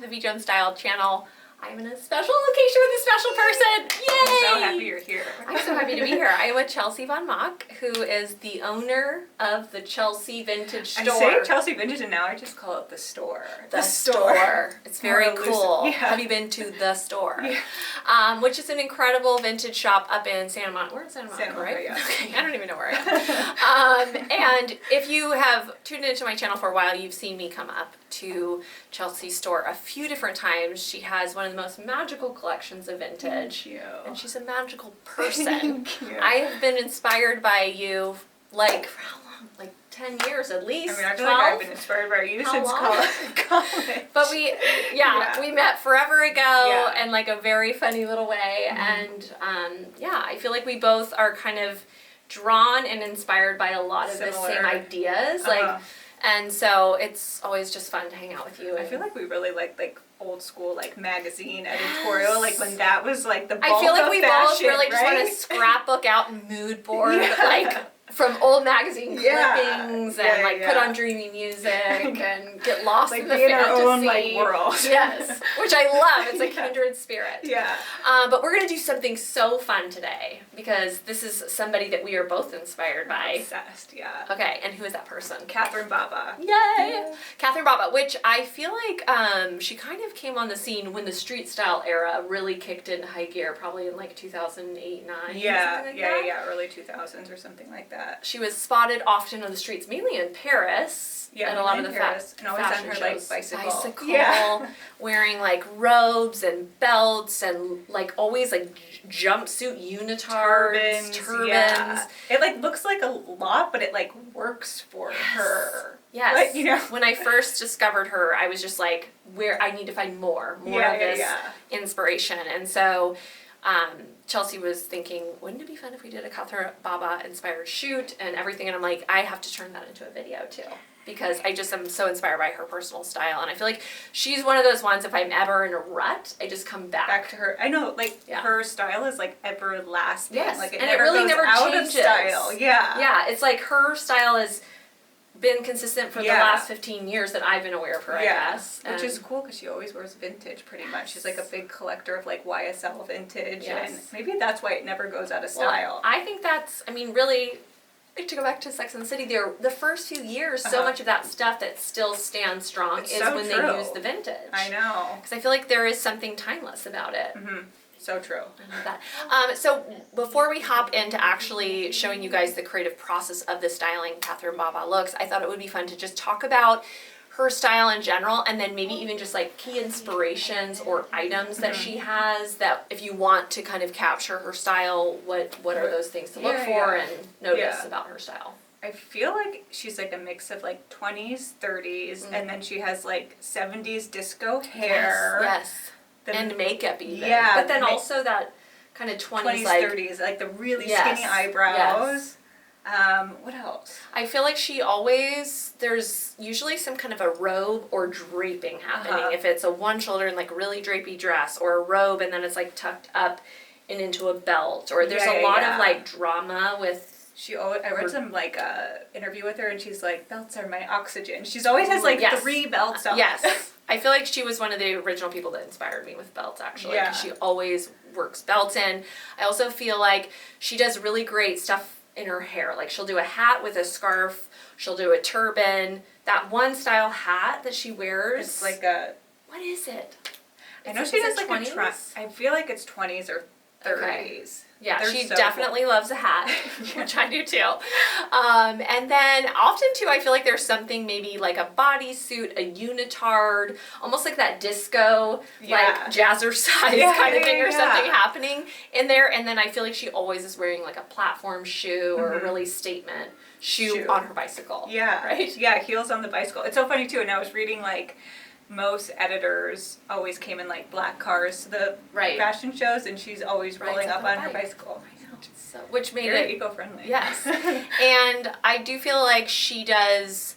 the BJONESSTYLE channel. I'm in a special location with a special person. Yay! I'm so happy you're here. I'm so happy to be here. I'm with Chelsea von Mach, who is the owner of the Chelsea Vintage Store. I say Chelsea Vintage and now I just call it the store. The store. It's very cool. Yeah. Have you been to the store? Yeah. Which is an incredible vintage shop up in Santa Monica. We're in Santa Monica, right? Yeah. Okay, I don't even know where I am. And if you have tuned into my channel for a while, you've seen me come up to Chelsea's store a few different times. She has one of the most magical collections of vintage. Thank you. And she's a magical person. Thank you. I have been inspired by you, like, for how long? Like 10 years at least. I mean, I feel 12? like I've been inspired by you since college. But we met forever ago in like a very funny little way. And I feel like we both are kind of drawn and inspired by a lot of the same ideas. Like, and so it's always just fun to hang out with you. I feel like we really like old school like magazine editorial, like when that was like the bulk I feel like of we fashion, both really just want to scrapbook out and mood board like from old magazine clippings and like put on dreamy music and get lost like in the be in fantasy. our own like world. Yes, which I love. It's a kindred spirit. Yeah. But we're gonna do something so fun today because this is somebody that we are both inspired by. Obsessed. Yeah. Okay, and who is that person? Catherine Baba. Yay! Yeah. Catherine Baba, which I feel like she kind of came on the scene when the street style era really kicked into high gear, probably in like 2008, 9. Yeah, early 2000s or something like that. She was spotted often on the streets, mainly in Paris. Yeah, and a lot of the and always on her shows. like bicycle. Wearing like robes and belts and like always like jumpsuit unitards, turbans. Yeah. It like looks like a lot, but it like works for her. Yes. Like, you know, when I first discovered her, I was just like, I need to find more of this inspiration. And so Chelsea was thinking, wouldn't it be fun if we did a Catherine Baba inspired shoot and everything? And I'm like, I have to turn that into a video too. Because I just am so inspired by her personal style. And I feel like she's one of those ones, if I'm ever in a rut, I just come back to her. I know, like, her style is, like, everlasting. Yes, like, and it really never out changes. Of style. Yeah. Yeah, it's like her style has been consistent for the last 15 years that I've been aware of her, I guess. Which is cool because she always wears vintage pretty much. She's like a big collector of like YSL vintage and maybe that's why it never goes out of style. Well, I think that's, I mean, really, like to go back to Sex and the City, the first few years, so much of that stuff that still stands strong is when they use the vintage. I know. Because I feel like there is something timeless about it. Mm-hmm. So true. I love that. So before we hop into actually showing you guys the creative process of the styling Catherine Baba looks, I thought it would be fun to just talk about her style in general and then maybe even just like key inspirations or items that she has that if you want to kind of capture her style, what are those things to look for and notice about her style? I feel like she's like a mix of like 20s, 30s, and then she has like 70s disco hair. Yes. And makeup even. Yeah. But then also that kind of 20s like, 30s, like the really skinny eyebrows. What else? I feel like there's usually some kind of a robe or draping happening. If it's a one shoulder and like really drapey dress or a robe and then it's like tucked up and into a belt or there's a lot of like drama with I read some like interview with her and she's like, belts are my oxygen. She's always has like 3 belts on. Yes. I feel like she was one of the original people that inspired me with belts actually. Yeah. She always works belts in. I also feel like she does really great stuff in her hair. Like she'll do a hat with a scarf. She'll do a turban. That one style hat that she wears. It's like a... What is it? I know she does like 20s? I feel like it's 20s or 30s. Okay. Yeah, she definitely loves a hat, which I do too. And then often too, I feel like there's something maybe like a bodysuit, a unitard, almost like that disco, like jazzercise kind of thing or something happening in there. And then I feel like she always is wearing like a platform shoe or a really statement shoe on her bicycle. Yeah. Right? Yeah, heels on the bicycle. It's so funny too, and I was reading like most editors always came in like black cars to the fashion shows and she's always rolling up on her bicycle. I know. So, which made it eco-friendly. Yes. And I do feel like she does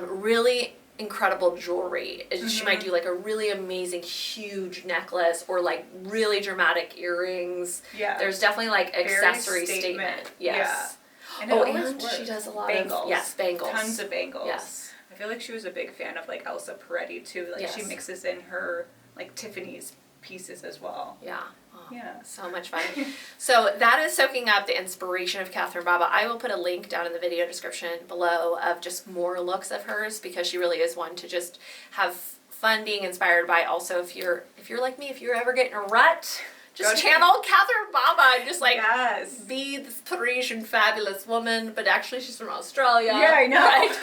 really incredible jewelry. She might do like a really amazing huge necklace or like really dramatic earrings. Yeah. There's definitely like accessory statement. Yes. Yeah. And she does a lot bangles. of bangles. Tons of bangles. Yes. I feel like she was a big fan of like Elsa Peretti too. Like she mixes in her like Tiffany's pieces as well. Yeah. Oh, yeah. So much fun. So that is soaking up the inspiration of Catherine Baba. I will put a link down in the video description below of just more looks of hers, because she really is one to just have fun being inspired by. Also, if you're like me, if you're ever getting a rut, just channel Catherine Baba and just like be this Parisian fabulous woman, but actually she's from Australia. Yeah, I know. Right?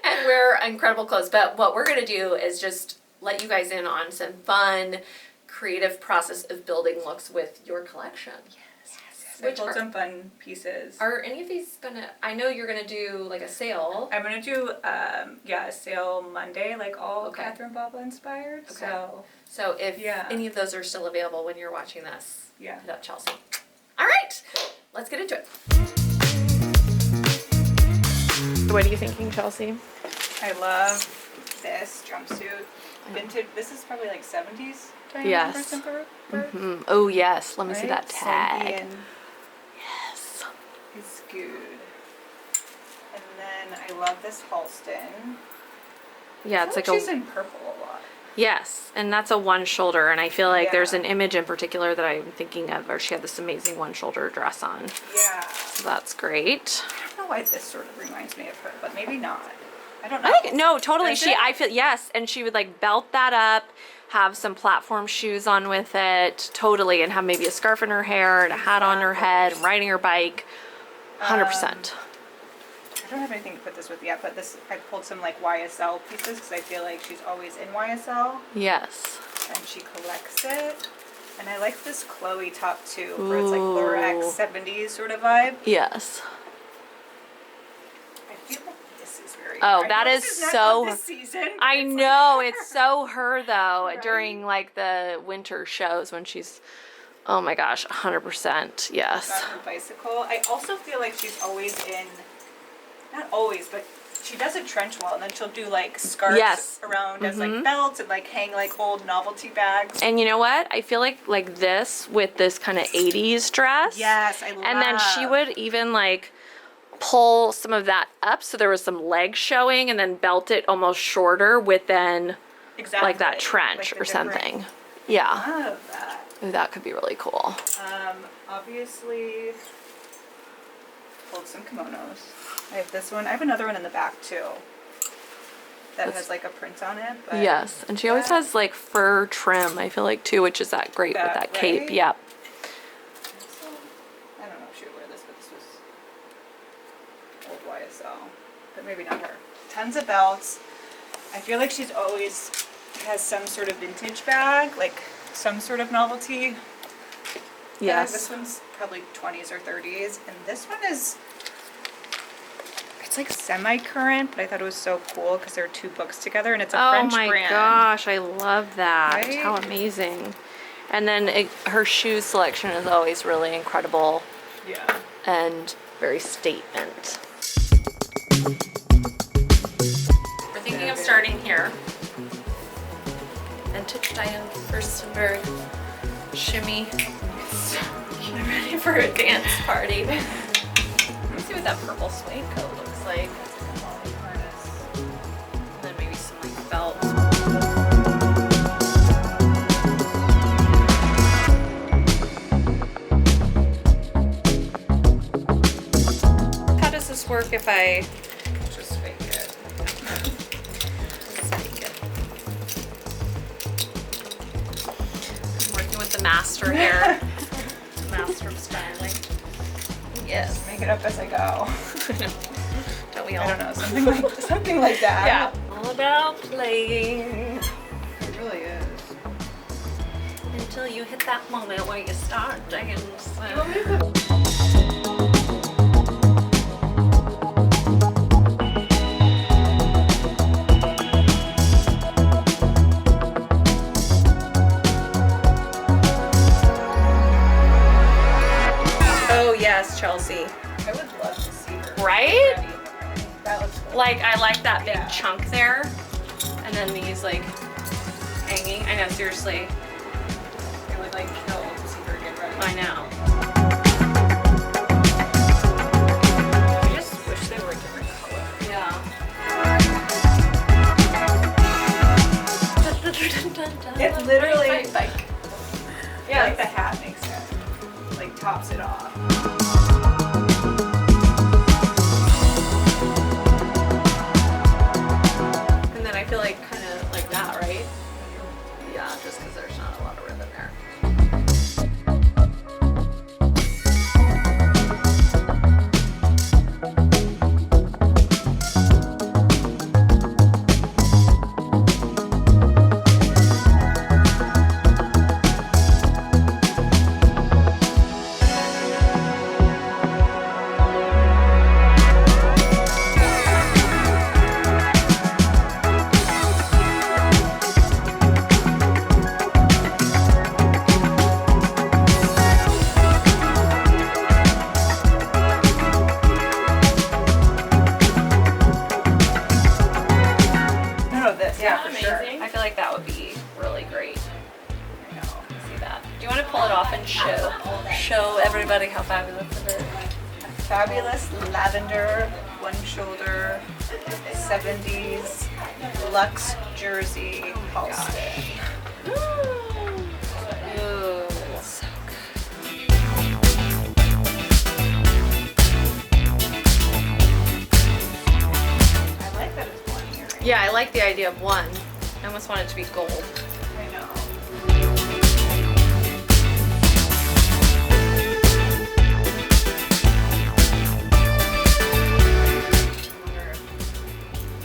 And wear incredible clothes. But what we're gonna do is just let you guys in on some fun, creative process of building looks with your collection. Which are some fun pieces. Are any of these gonna? I know you're gonna do like a sale. I'm gonna do a sale Monday, like all Catherine Baba inspired. Okay. So if any of those are still available when you're watching this, hit up Chelsea. All right, let's get into it. What are you thinking, Chelsea? I love this jumpsuit. Vintage. This is probably like 70s. Yes. Oh yes. Let me see that tag. Yes. It's good. And then I love this Halston. Yeah, it's like she's in purple a lot. Yes, and that's a one shoulder, and I feel like there's an image in particular that I'm thinking of where she had this amazing one shoulder dress on. Yeah. So that's great. I don't know why this sort of reminds me of her, but maybe not. I don't know. I think, no, totally. I feel, yes, and she would like belt that up, have some platform shoes on with it, totally, and have maybe a scarf in her hair and a hat on her head, riding her bike, 100%. I don't have anything to put this with yet, but I pulled some like YSL pieces because I feel like she's always in YSL. Yes. And she collects it. And I like this Chloe top too, where it's like Lorax 70s sort of vibe. Yes. I feel like this is very that is so this season. I know, it's so her though, during like the winter shows when she's, oh my gosh, 100%, yes. Got her bicycle. I also feel like she's always in, not always, but she does a trench wall, and then she'll do like scarves around as like belts and like hang like old novelty bags. And you know what? I feel like this with this kind of 80s dress. Yes, I love. And then she would even like pull some of that up so there was some leg showing, and then belt it almost shorter with then like that trench like or something. Yeah. I love that. Ooh, that could be really cool. Obviously pulled some kimonos. I have this one. I have another one in the back too that has like a print on it. But yes, and she always has like fur trim, I feel like too, which is that great with that cape. Yep. So, I don't know if she would wear this, but this was old YSL, but maybe not her. Tons of belts. I feel like she's always has some sort of vintage bag, like some sort of novelty. Yes. This one's probably 20s or 30s, and this one is. It's like semi-current, but I thought it was so cool because there are two books together, and it's a French brand. Oh my gosh, I love that. Right? How amazing. And then her shoe selection is always really incredible. Yeah. And very statement. We're thinking of starting here. Vintage Diane Furstenberg shimmy. Get ready for a dance party. Let me see what that purple suede coat looks like. And then maybe some like belt. How does this work if I Just fake it. just fake it? I'm working with the master here. Master of styling. Yes. Make it up as I go. Don't we all? I don't know, something like that. Yeah. All about playing. It really is. Until you hit that moment where you start dancing. Oh yes, Chelsea. I would love to see her. Right? That looks cool. Like, I like that big chunk there. And then these, like, hanging. I know, seriously. It would like kill to see her get ready. I know. I just wish they were a different color. Yeah. fabulous lavender one shoulder 70s luxe jersey halston. Ooh, so good. I like that it's one earring. Yeah, I like the idea of one. I almost want it to be gold. I know.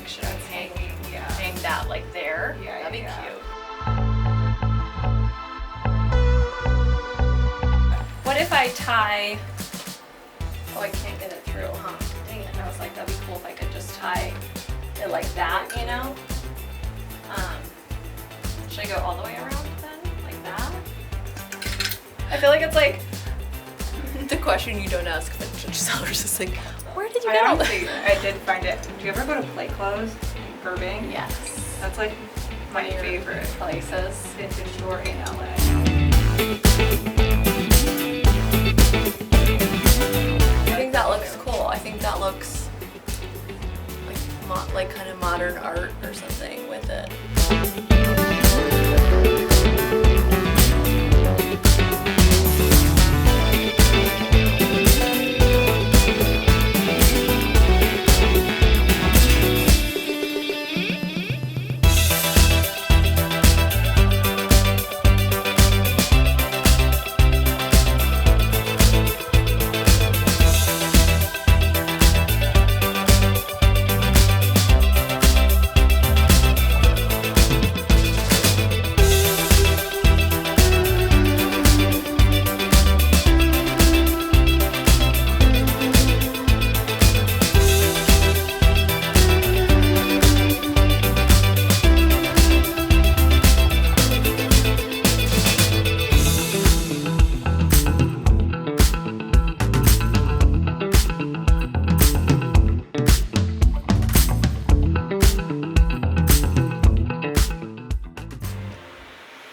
Should I hang that like there? Yeah, That'd be yeah. cute. What if I tie? Oh, I can't get it through, huh? Dang it! I was like, that'd be cool if I could just tie it like that, you know? Should I go all the way around then, like that? I feel like it's like the question you don't ask vintage sellers is like, where did you get all this? I did find it. Do you ever go to Play Clothes in Irving? Yes. That's like my One of your favorite places. vintage store in LA. I think that looks cool. I think that looks like kind of modern art or something with it.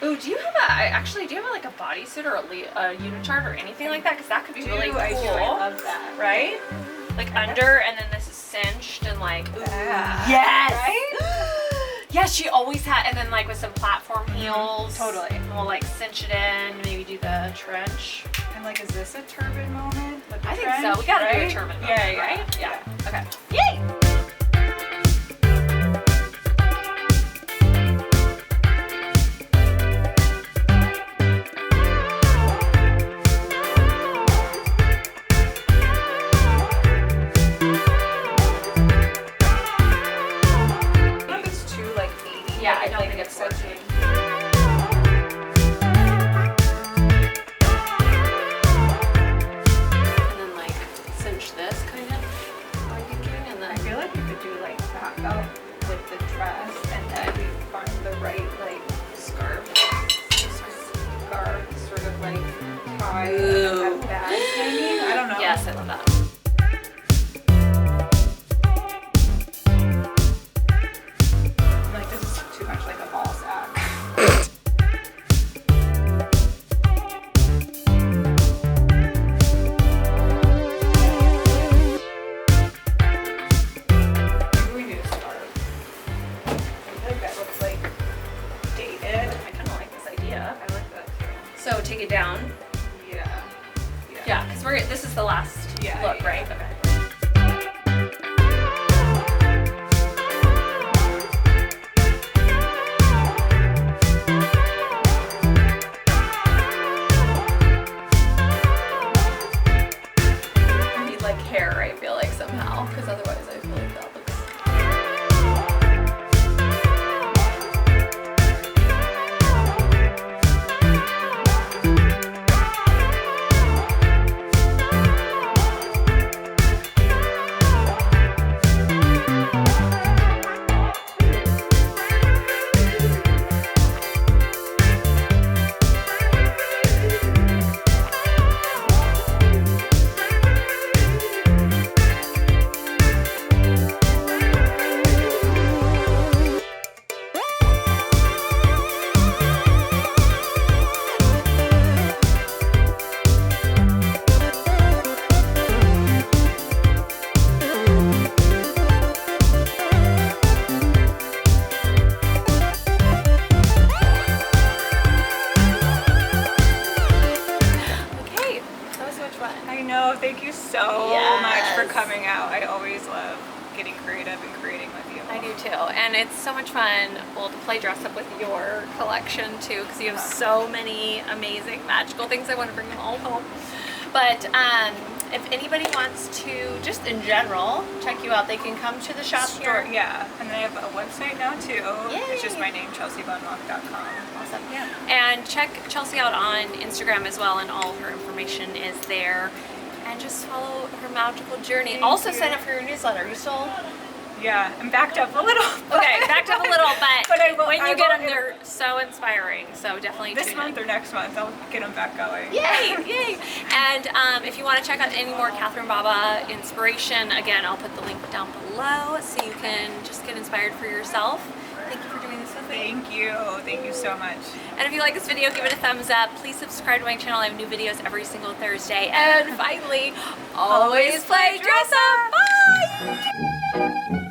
Ooh, do you have like a bodysuit or a unichart or anything like that? Because that could be really cool. I do. I love that. Right? Like under, and then this is cinched and like, ooh, Yeah. yes! Right? Yeah, she always had, and then like with some platform heels. Totally. And we'll like cinch it in, maybe do the trench. And like, is this a turban moment? With the I think trench, so. We gotta do a right? turban moment, Yeah, right? Yeah. Okay. Yay! I don't know if it's too like 80. Yeah, I but don't like, think it's such working. And then like cinch this kind of, are you thinking? And I then feel like we could do like back up with the dress, and then we find the right like scarf sort of like tie Ooh. and have bags hanging. I don't know. yes, I love that. Like this is too much like a ball sack. Maybe we need a scarf. I feel like that looks like dated. I kind of like this idea. I like that too. So take it down. Yeah. Yeah, because this is the last Yeah, look, yeah. right? Okay. I need like hair, I feel like somehow, because otherwise I feel like that looks. so much for coming out. I always love getting creative and creating with you. I do too, and it's so much fun, well, to play dress up with your collection too, because you have so many amazing magical things. I want to bring them all home. But if anybody wants to, just in general, check you out, they can come to the shop here. Yeah, and I have a website now too. Yay. It's just my name, chelseabonmach.com. Awesome. Yeah. And check Chelsea out on Instagram as well, and all her information is there. And just follow her magical journey. Thank also you. sign up for your newsletter. You still? Yeah, I'm backed up a little. Okay, backed up a little, but, But I will- when I you get will- them, they're so inspiring. So definitely This tune month in. or next month, I'll get them back going. Yay, yay. And if you want to check out any more Catherine Baba inspiration, again, I'll put the link down below so you can just get inspired for yourself. Thank you for doing this with me. Thank you so much. And if you like this video, give it a thumbs up. Please subscribe to my channel. I have new videos every single Thursday. And finally, always play dress up. Bye!